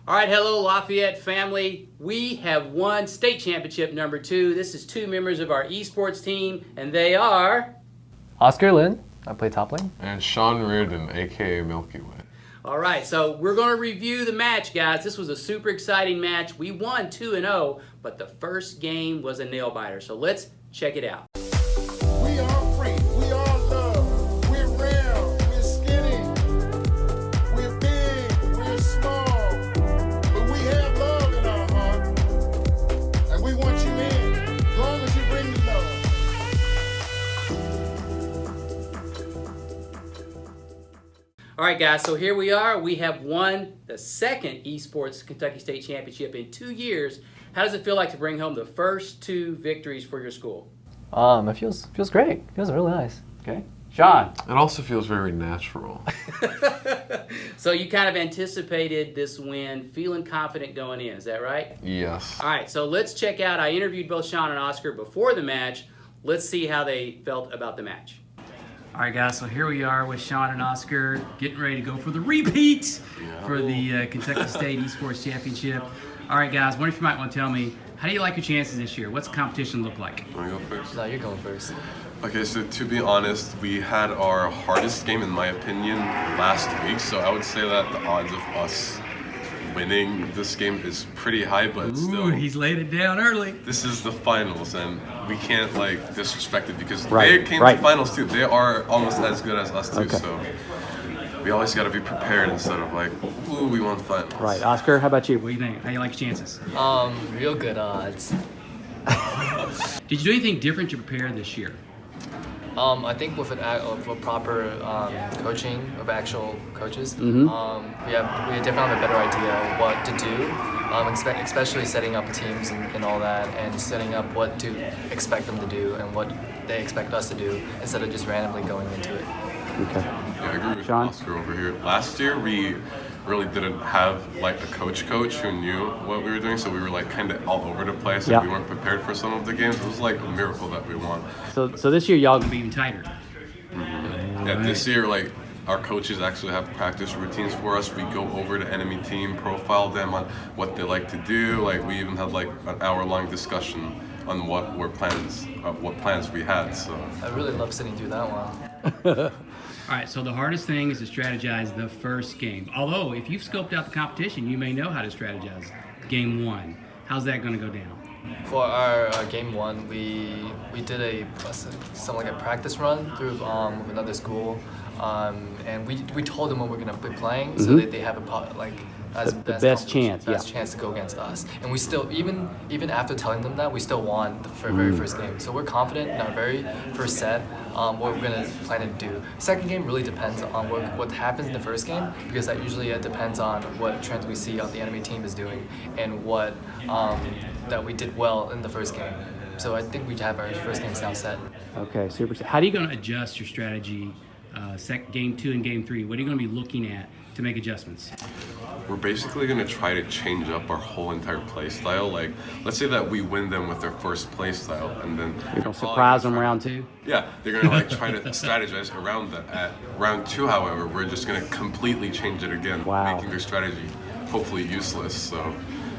All right, hello Lafayette family. We have won state championship number 2. This is 2 members of our esports team, and they are Oscar Lin, I play top lane. And Sean Reardon, aka Milky Way. All right, so we're going to review the match, guys. This was a super exciting match. We won 2-0, but the first game was a nail-biter. So let's check it out. We are free. We are love. We're round. We're skinny. We're big. We're small. But we have love in our heart. And we want you in. As long as you bring the love. All right, guys, so here we are. We have won the second Esports Kentucky State Championship in 2 years. How does it feel like to bring home the first 2 victories for your school? It feels great. It feels really nice. Okay. Sean? It also feels very natural. So you kind of anticipated this win, feeling confident going in, is that right? Yes. All right, so let's check out. I interviewed both Sean and Oscar before the match. Let's see how they felt about the match. All right, guys, so here we are with Sean and Oscar getting ready to go for the repeat for the Kentucky State Esports Championship. All right, guys, wonder if you might want to tell me, how do you like your chances this year? What's the competition look like? Want to go first? No, you're going first. Okay, so to be honest, we had our hardest game, in my opinion, last week. So I would say that the odds of us winning this game is pretty high, but still, he's laid it down early. this is the finals, and we can't like disrespect it because Right, they came right. to finals too. They are almost as good as us too, so we always got to be prepared instead of like, ooh, we won finals. Right, Oscar, how about you? What do you think? How do you like your chances? Real good odds. Did you do anything different to prepare this year? I think with a proper coaching of actual coaches, we definitely have a better idea what to do, especially setting up teams and all that, and setting up what to expect them to do and what they expect us to do instead of just randomly going into it. Okay. Yeah, I agree with Sean? Oscar over here. Last year, we really didn't have like a coach who knew what we were doing, so we were like kind of all over the place, and Yeah. we weren't prepared for some of the games. It was like a miracle that we won. So this year y'all Be even tighter. Yeah, this year, like, our coaches actually have practice routines for us. We go over the enemy team, profile them on what they like to do. Like, we even had like an hour-long discussion on what plans we had. So I really love sitting through that one. All right, so the hardest thing is to strategize the first game. Although, if you've scoped out the competition, you may know how to strategize game 1. How's that going to go down? For our game 1, we did something like a practice run through with another school, and we told them what we're gonna be playing, so that they have The best chance to go against us. And we still, even after telling them that, we still won the very first game. So we're confident in our very first set, what we're gonna plan to do. Second game really depends on what happens in the first game, because that usually depends on what trends we see the enemy team is doing and what that we did well in the first game. So I think we have our first game now set. Okay, super. How are you going to adjust your strategy game 2 and game 3? What are you going to be looking at to make adjustments? we're basically going to try to change up our whole entire play style. Like, let's say that we win them with their first play style, and then You're gonna surprise them round 2? Yeah, they're gonna like try to strategize around that. At round 2, however, we're just gonna completely change it again, Wow. making their strategy hopefully useless. So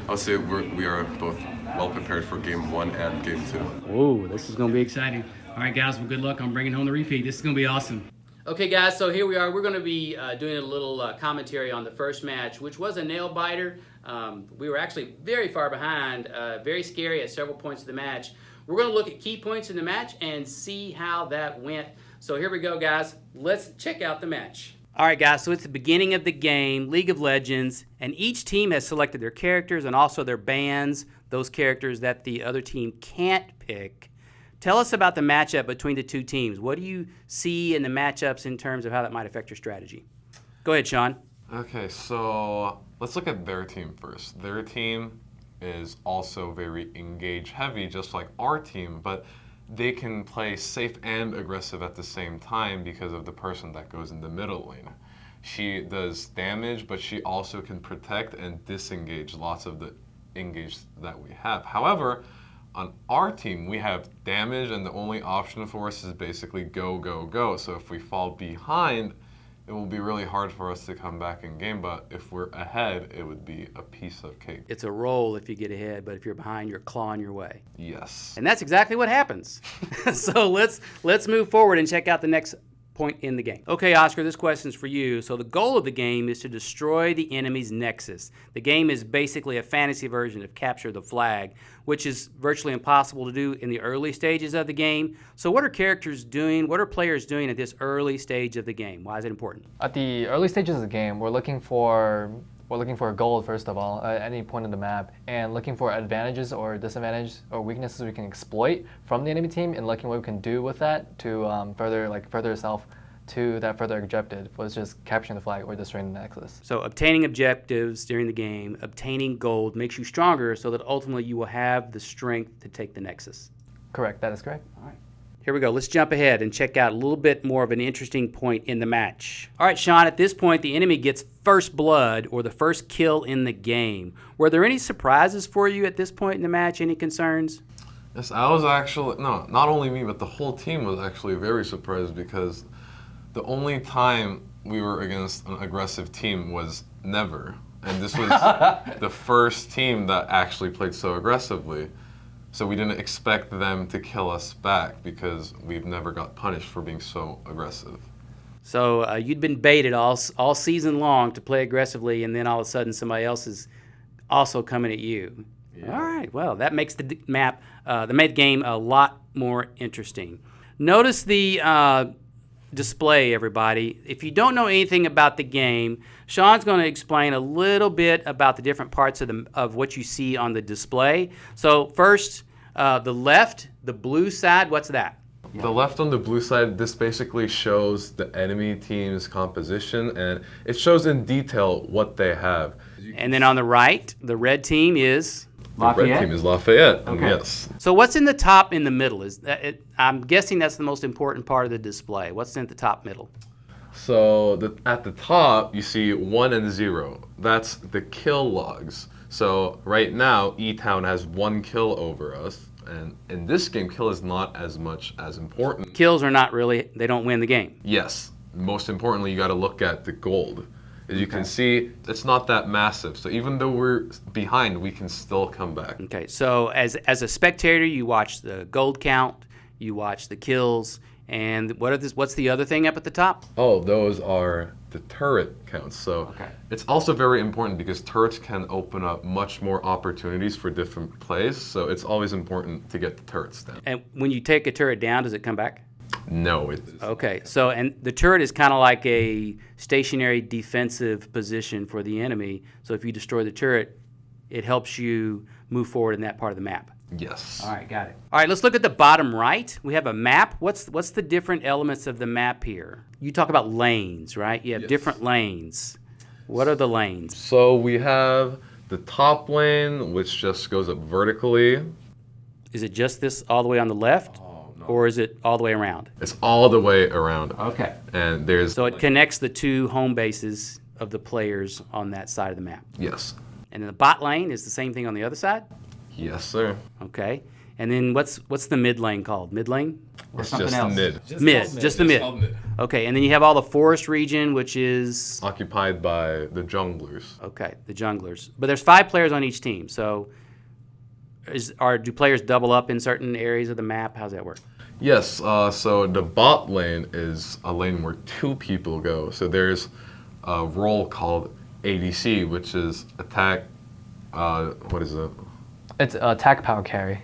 I would say we are both well prepared for game 1 and game 2. Whoa, this is gonna be Exciting. All right, guys, well, good luck on bringing home the repeat. This is going to be awesome. Okay, guys, so here we are. We're going to be doing a little commentary on the first match, which was a nail-biter. We were actually very far behind, very scary at several points of the match. We're going to look at key points in the match and see how that went. So here we go, guys. Let's check out the match. All right, guys, so it's the beginning of the game, League of Legends, and each team has selected their characters and also their bans, those characters that the other team can't pick. Tell us about the matchup between the two teams. What do you see in the matchups in terms of how that might affect your strategy? Go ahead, Sean. Okay, so let's look at their team first. Their team is also very engage heavy, just like our team, but they can play safe and aggressive at the same time because of the person that goes in the middle lane. She does damage, but she also can protect and disengage lots of the engage that we have. However, on our team, we have damage, and the only option for us is basically go, go, go. So if we fall behind, it will be really hard for us to come back in game, but if we're ahead, it would be a piece of cake. It's a roll if you get ahead, but if you're behind, you're clawing your way. Yes. And that's exactly what happens. So let's move forward and check out the next point in the game. Okay, Oscar, this question's for you. So the goal of the game is to destroy the enemy's nexus. The game is basically a fantasy version of capture the flag, which is virtually impossible to do in the early stages of the game. So what are characters doing? What are players doing at this early stage of the game? Why is it important? At the early stages of the game, we're looking for a goal first of all at any point in the map, and looking for advantages or disadvantages or weaknesses we can exploit from the enemy team, and looking what we can do with that to further yourself to that further objective, was just capturing the flag or destroying the nexus. So obtaining objectives during the game, obtaining gold makes you stronger so that ultimately you will have the strength to take the nexus. Correct, that is correct. All right. Here we go. Let's jump ahead and check out a little bit more of an interesting point in the match. All right, Sean, at this point, the enemy gets first blood or the first kill in the game. Were there any surprises for you at this point in the match? Any concerns? Yes, I was actually, no, not only me, but the whole team was actually very surprised, because the only time we were against an aggressive team was never. And this was the first team that actually played so aggressively. So we didn't expect them to kill us back, because we've never got punished for being so aggressive. So you'd been baited all season long to play aggressively, and then all of a sudden somebody else is also coming at you. Yeah. All right, well, that makes the game a lot more interesting. Notice the display, everybody. If you don't know anything about the game, Sean's going to explain a little bit about the different parts of what you see on the display. So first, the left, the blue side, what's that? The left on the blue side, this basically shows the enemy team's composition, and it shows in detail what they have. And then on the right, the red team is? The red team is Lafayette, Okay. Yes. So what's in the top in the middle? I'm guessing that's the most important part of the display. What's in the top middle? So at the top, you see 1 and 0. That's the kill logs. So right now, E-Town has 1 kill over us. And in this game, kill is not as much as important. Kills are not really, they don't win the game. Yes. Most importantly, you got to look at the gold. As you can see, it's not that massive. So even though we're behind, we can still come back. Okay, so as a spectator, you watch the gold count, you watch the kills, and what's the other thing up at the top? Oh, those are the turret counts. So it's also very important, because turrets can open up much more opportunities for different plays. So it's always important to get the turrets down. And when you take a turret down, does it come back? No, it. Okay, so and the turret is kind of like a stationary defensive position for the enemy. So if you destroy the turret, it helps you move forward in that part of the map. Yes. All right, got it. All right, let's look at the bottom right. We have a map. What's the different elements of the map here? You talk about lanes, right? You have different lanes. What are the lanes? So we have the top lane, which just goes up vertically. Is it just this all the way on the left? Or is it all the way around? It's all the way around. Okay. And there's... So it connects the two home bases of the players on that side of the map. Yes. And then the bot lane is the same thing on the other side? Yes, sir. Okay. And then what's the mid lane called? Mid lane? Or It's something just else? mid. Just the mid. Okay, and then you have all the forest region, which is... Occupied by the junglers. Okay, the junglers. But there's 5 players on each team, so do players double up in certain areas of the map? How's that work? Yes, so the bot lane is a lane where 2 people go. So there's a role called ADC, which is attack, what is it? It's attack power carry,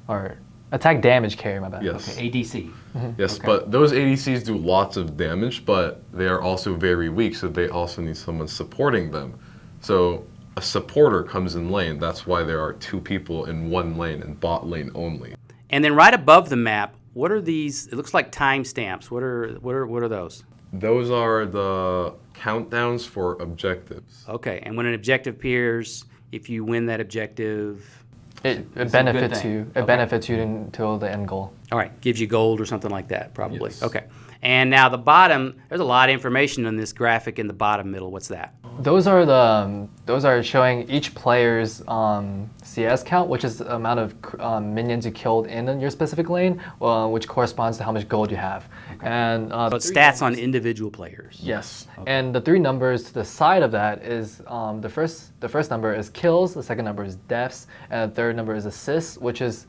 or attack damage carry, my bad. Yes. Okay, ADC. Yes, but those ADCs do lots of damage, but they are also very weak, so they also need someone supporting them. So a supporter comes in lane. That's why there are 2 people in one lane, and bot lane only. And then right above the map, what are these? It looks like timestamps. What are those? Those are the countdowns for objectives. Okay, and when an objective appears, if you win that objective, It benefits you. It benefits you until the end goal. All right, gives you gold or something like that, probably. Yes. Okay. And now the bottom, there's a lot of information on this graphic in the bottom middle. What's that? Those are showing each player's CS count, which is the amount of minions you killed in your specific lane, which corresponds to how much gold you have. And So it's stats on individual players. Yes, and the 3 numbers to the side of that is the first number is kills, the second number is deaths, and the third number is assists, which is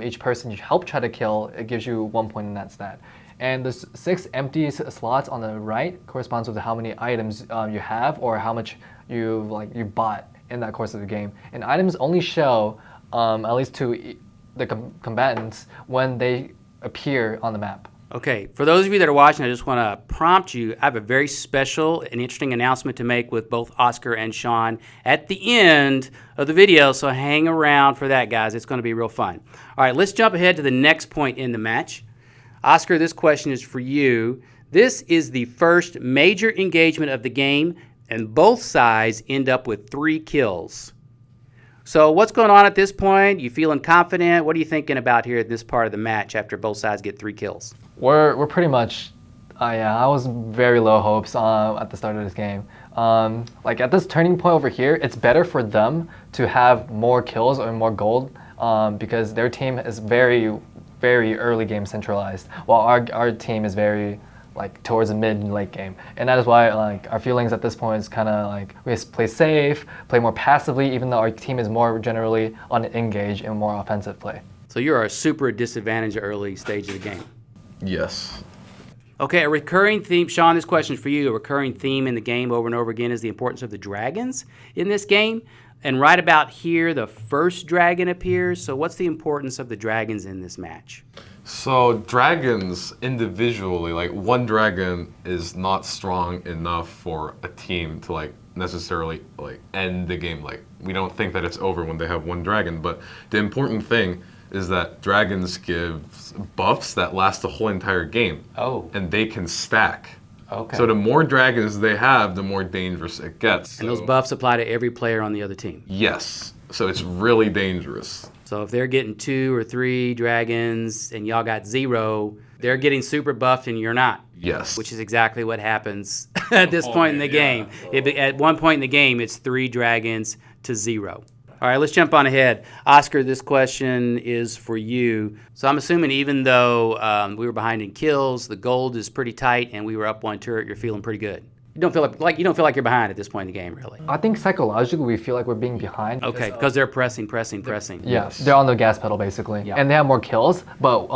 each person you help try to kill. It gives you 1 point in that stat. And the 6 empty slots on the right corresponds with how many items you have or how much you bought in that course of the game. And items only show, at least to the combatants, when they appear on the map. Okay, for those of you that are watching, I just want to prompt you. I have a very special and interesting announcement to make with both Oscar and Sean at the end of the video, so hang around for that, guys. It's going to be real fun. All right, let's jump ahead to the next point in the match. Oscar, this question is for you. This is the first major engagement of the game, and both sides end up with 3 kills. So what's going on at this point? You feeling confident? What are you thinking about here at this part of the match after both sides get 3 kills? We're pretty much, I was very low hopes at the start of this game. At this turning point over here, it's better for them to have more kills or more gold because their team is very early game centralized, while our team is very towards the mid and late game. And that is why our feelings at this point is kind of we play safe, play more passively, even though our team is more generally on an engage and more offensive play. So you're a super disadvantage early stage of the game. Yes. Okay, a recurring theme, Sean, this question is for you. A recurring theme in the game over and over again is the importance of the dragons in this game. And right about here, the first dragon appears. So what's the importance of the dragons in this match? So dragons individually, one dragon is not strong enough for a team to necessarily end the game. We don't think that it's over when they have 1 dragon, but the important thing is that dragons give buffs that last the whole entire game. Oh. And they can stack. Okay. So the more dragons they have, the more dangerous it gets. And those buffs apply to every player on the other team? Yes. So it's really dangerous. So if they're getting 2 or 3 dragons and y'all got 0, they're getting super buffed and you're not. Yes. Which is exactly what happens at this point in the game. At one point in the game, it's 3 dragons to 0. All right, let's jump on ahead. Oscar, this question is for you. So I'm assuming even though we were behind in kills, the gold is pretty tight, and we were up 1 turret, you're feeling pretty good. You don't feel like you're behind at this point in the game, really. I think psychologically we feel like we're being behind. Okay, because they're pressing. Yeah, they're on the gas pedal basically, and they have more kills. But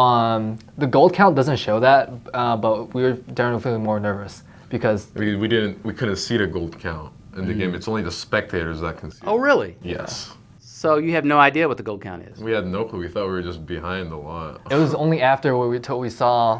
the gold count doesn't show that. But we were definitely feeling more nervous because we couldn't see the gold count in the game. It's only the spectators that can see. Oh, really? Yes. So you have no idea what the gold count is? We had no clue. We thought we were just behind a lot. It was only after we saw,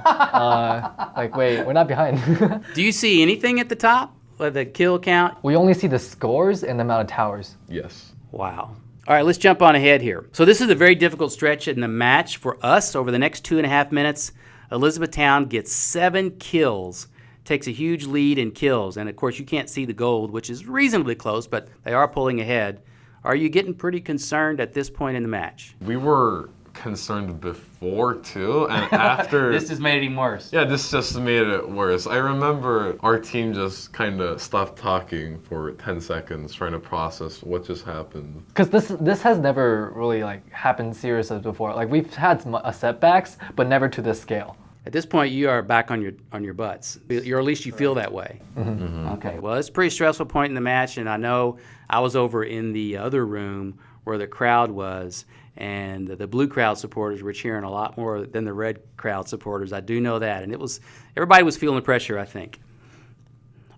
wait, we're not behind. Do you see anything at the top, like the kill count? We only see the scores and the amount of towers. Yes. Wow. All right, let's jump on ahead here. So this is a very difficult stretch in the match for us over the next 2.5 minutes. Elizabethtown gets 7 kills, takes a huge lead in kills, and of course you can't see the gold, which is reasonably close, but they are pulling ahead. Are you getting pretty concerned at this point in the match? We were concerned before too, and after This just made it even worse. Yeah, this just made it worse. I remember our team just kind of stopped talking for 10 seconds, trying to process what just happened. Because this has never really happened seriously before. We've had some setbacks, but never to this scale. At this point, you are back on your butts, or at least you feel that way. Mm-hmm. Okay. Well, it's a pretty stressful point in the match, and I know I was over in the other room where the crowd was, and the blue crowd supporters were cheering a lot more than the red crowd supporters. I do know that, and everybody was feeling the pressure, I think.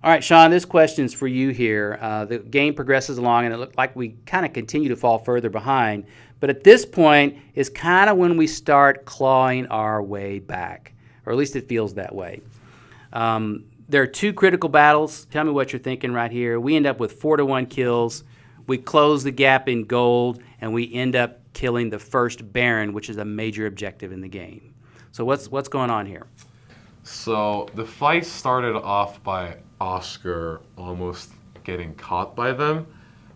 All right, Sean, this question's for you here. The game progresses along, and it looked like we kind of continue to fall further behind. But at this point is kind of when we start clawing our way back, or at least it feels that way. There are 2 critical battles. Tell me what you're thinking right here. We end up with 4-1 kills. We close the gap in gold, and we end up killing the first Baron, which is a major objective in the game. So what's going on here? So the fight started off by Oscar almost getting caught by them,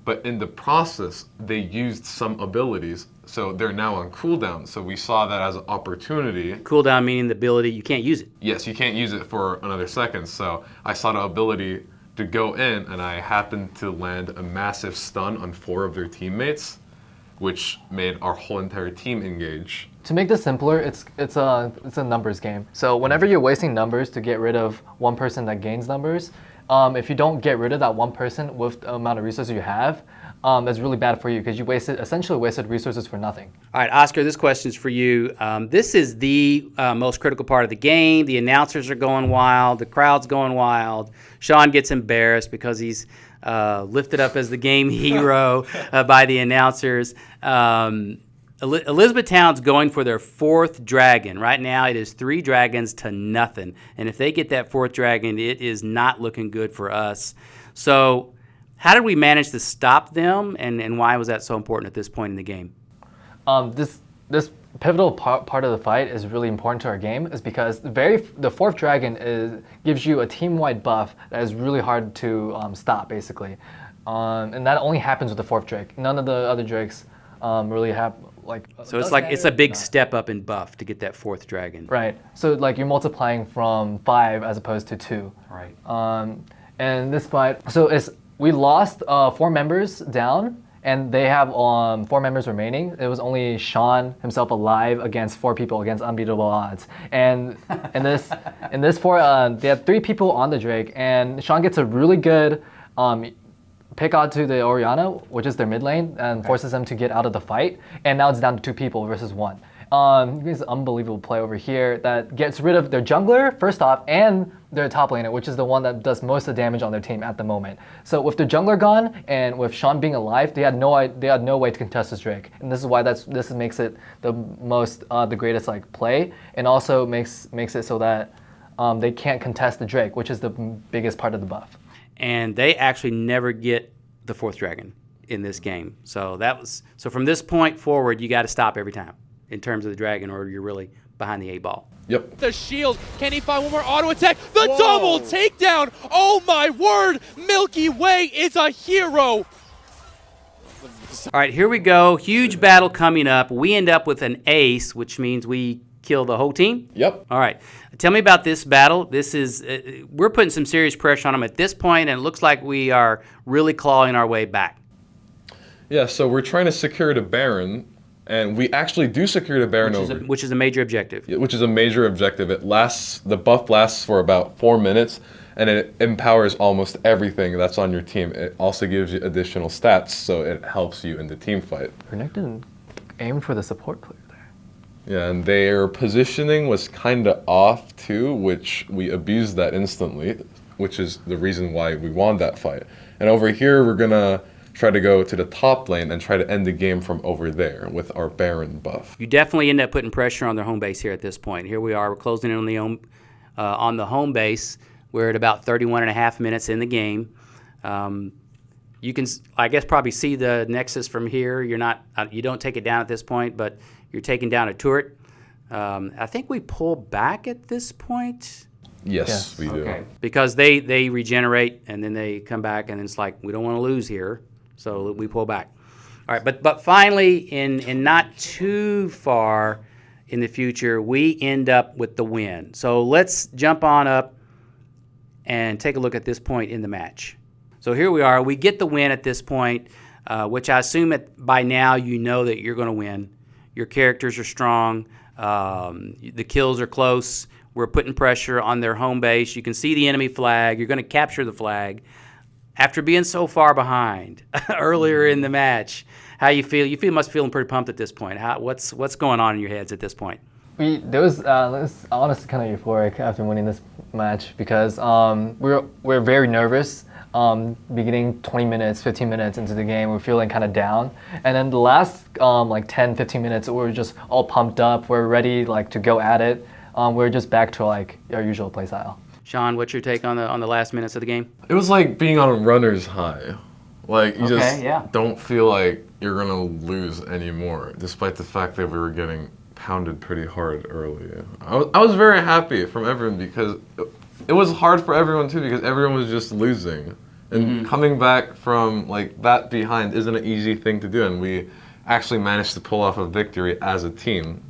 but in the process, they used some abilities So they're now on cooldown. So we saw that as an opportunity. Cooldown meaning the ability, you can't use it. Yes, you can't use it for another second. So I saw the ability to go in, and I happened to land a massive stun on 4 of their teammates, which made our whole entire team engage. To make this simpler, it's a numbers game. So whenever you're wasting numbers to get rid of one person that gains numbers, if you don't get rid of that one person with the amount of resources you have, that's really bad for you because you essentially wasted resources for nothing. All right, Oscar, this question is for you. This is the most critical part of the game. The announcers are going wild. The crowd's going wild. Sean gets embarrassed because he's lifted up as the game hero by the announcers. Elizabethtown's going for their 4th dragon. Right now it is 3 dragons to nothing. And if they get that 4th dragon, it is not looking good for us. So how did we manage to stop them, and why was that so important at this point in the game? This pivotal part of the fight is really important to our game is because the 4th dragon gives you a team-wide buff that is really hard to stop, basically. And that only happens with the 4th drake. None of the other drakes really have So it's a big step up in buff to get that 4th dragon. Right. So like you're multiplying from 5 as opposed to 2. Right. And this fight, we lost 4 members down, and they have 4 members remaining. It was only Sean himself alive against 4 people against unbeatable odds. And in this 4, they had 3 people on the Drake, and Sean gets a really good pick out to the Oriana, which is their mid lane, and forces them to get out of the fight. And now it's down to 2 people versus 1. It's an unbelievable play over here that gets rid of their jungler, first off, and their top laner, which is the one that does most of the damage on their team at the moment. So with their jungler gone, and with Sean being alive, they had no way to contest this Drake. And this is why this makes it the greatest play, and also makes it so that they can't contest the Drake, which is the biggest part of the buff. And they actually never get the 4th dragon in this game. So from this point forward, you got to stop every time in terms of the dragon, or you're really behind the 8 ball. Yep. The shield. Can he find one more auto attack? The double takedown. Oh my word. Milky Way is a hero. All right, here we go. Huge battle coming up. We end up with an ace, which means we kill the whole team? Yep. All right. Tell me about this battle. This is we're putting some serious pressure on them at this point, and it looks like we are really clawing our way back. Yeah, so we're trying to secure the Baron, and we actually do secure the Baron which is a major objective. Which is a major objective. The buff lasts for about 4 minutes, and it empowers almost everything that's on your team. It also gives you additional stats, so it helps you in the team fight. Renekton aimed for the support player there. Yeah, and their positioning was kind of off too, which we abused that instantly, which is the reason why we won that fight. And over here, we're gonna try to go to the top lane and try to end the game from over there with our Baron buff. You definitely end up putting pressure on their home base here at this point. Here we are, we're closing in on the home base. We're at about 31 and a half minutes in the game. You can, I guess, probably see the Nexus from here. You don't take it down at this point, but you're taking down a turret. I think we pull back at this point. Yes, we do. Okay. Because they regenerate and then they come back, and it's like, we don't want to lose here, so we pull back. All right, but finally, in not too far in the future, we end up with the win. So let's jump on up and take a look at this point in the match. So here we are. We get the win at this point, which I assume that by now you know that you're going to win. Your characters are strong. The kills are close. We're putting pressure on their home base. You can see the enemy flag. You're going to capture the flag. After being so far behind earlier in the match, how you feel? You must be feeling pretty pumped at this point. What's going on in your heads at this point? There was honestly kind of euphoric after winning this match because we're very nervous. Beginning 20 minutes, 15 minutes into the game, we're feeling kind of down. And then the last 10, 15 minutes, we're just all pumped up. We're ready to go at it. We're just back to our usual play style. Sean, what's your take on the last minutes of the game? It was like being on a runner's high. You don't feel like you're gonna lose anymore, despite the fact that we were getting pounded pretty hard early. I was very happy from everyone because it was hard for everyone too because everyone was just losing. And coming back from that behind isn't an easy thing to do, and we actually managed to pull off a victory as a team.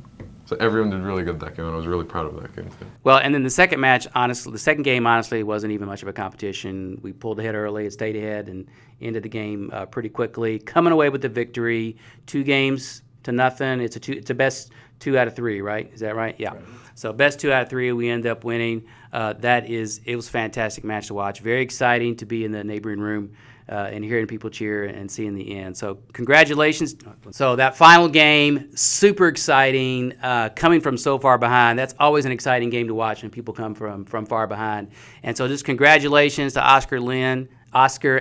So everyone did really good that game, and I was really proud of that game too. Well, and then the second match, honestly, the second game, honestly, wasn't even much of a competition. We pulled ahead early, it stayed ahead, and ended the game pretty quickly, coming away with the victory. 2-0. It's a best 2 out of 3, right? Is that right? Yeah. Right. So best 2 out of 3, we end up winning. It was a fantastic match to watch. Very exciting to be in the neighboring room and hearing people cheer and seeing the end. So congratulations. So that final game, super exciting, coming from so far behind. That's always an exciting game to watch when people come from far behind. And so just congratulations to Oscar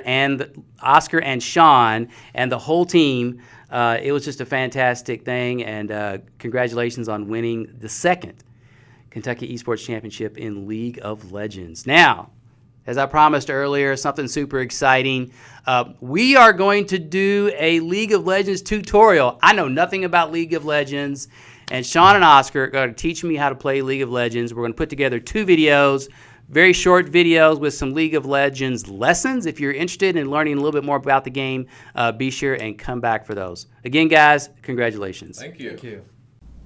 and Sean and the whole team. It was just a fantastic thing, and congratulations on winning the second Kentucky Esports Championship in League of Legends. Now, as I promised earlier, something super exciting. We are going to do a League of Legends tutorial. I know nothing about League of Legends, and Sean and Oscar are going to teach me how to play League of Legends. We're going to put together 2 videos, very short videos with some League of Legends lessons. If you're interested in learning a little bit more about the game, be sure and come back for those. Again, guys, congratulations. Thank you. Thank you.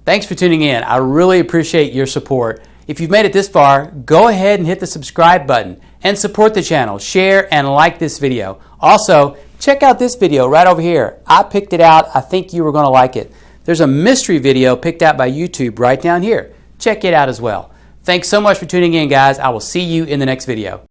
Thanks for tuning in. I really appreciate your support. If you've made it this far, go ahead and hit the subscribe button and support the channel. Share and like this video. Also, check out this video right over here. I picked it out. I think you were going to like it. There's a mystery video picked out by YouTube right down here. Check it out as well. Thanks so much for tuning in, guys. I will see you in the next video.